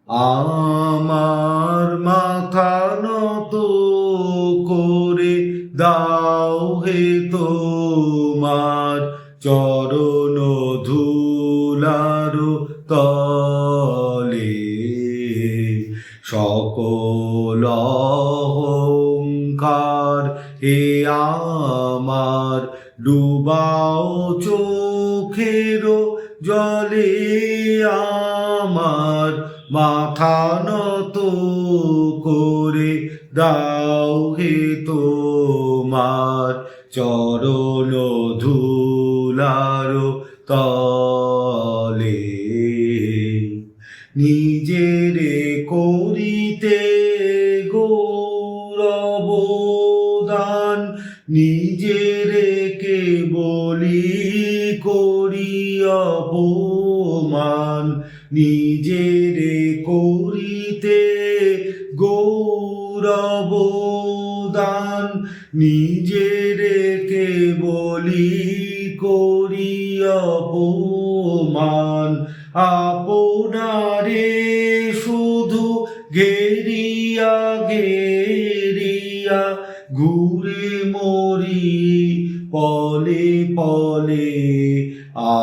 আমার মাথা নত করে দাও হে তোমার চরণ ধুলার তলে। সকল অহংকার হে আমার ডুবাও চোখের জলে। আমার মাথা নত করে দাও হে তোমার চরণ ধুলার তলে। নিজেরে করিতে গৌরব দান, নিজেরে কেবলি করি অপমান। নিজেরে করিতে গৌরব দান, নিজেরে কেবলি করি অপমান। আপনারে শুধু ঘেরিয়া ঘেরিয়া ঘুরে মরি পলে পলে।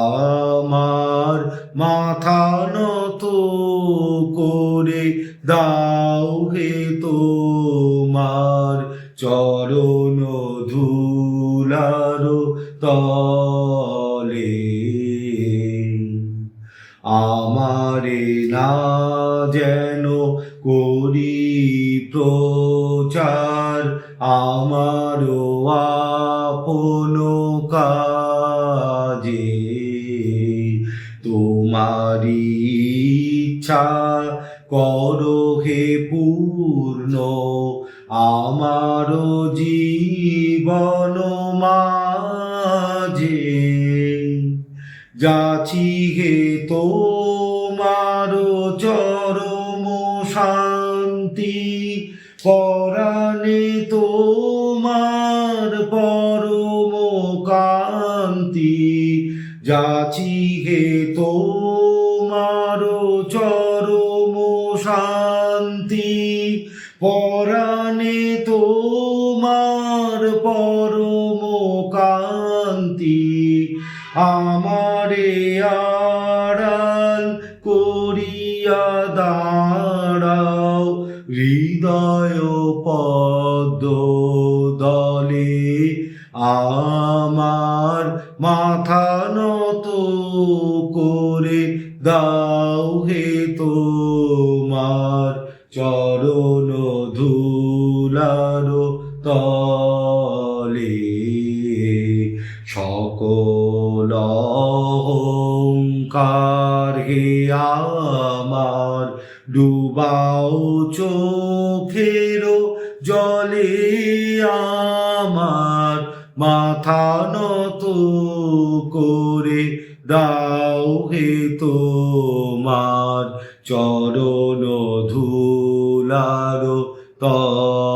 আমার মাথা নত করে দাও হে তোমার চরণ ধুলার তলে। আমারে না যেন করি প্রচার আমারও আপন কাজে। তোমারি ইচ্ছা করো হে পূর্ণ আমার জীবন মাঝে। যাচি হে তোমার চরম শান্তি, পরাণে তোমার পরম কান্তি। যাচি হে তোমার চরম শান্তি, পরাণে তোমার পরম কান্তি। আমারে আড়াল করিয়া দাঁড়াও হৃদয় পদ্ম দলে। আমার মাথা নত করে দাও হে তোমার চরণ ধুলার তলে। সকল অহংকার হে আমার ডুবাও চোখের জলে। আমার মাথা নত করে দাও হে তোমার চরণ ধুলার তলে।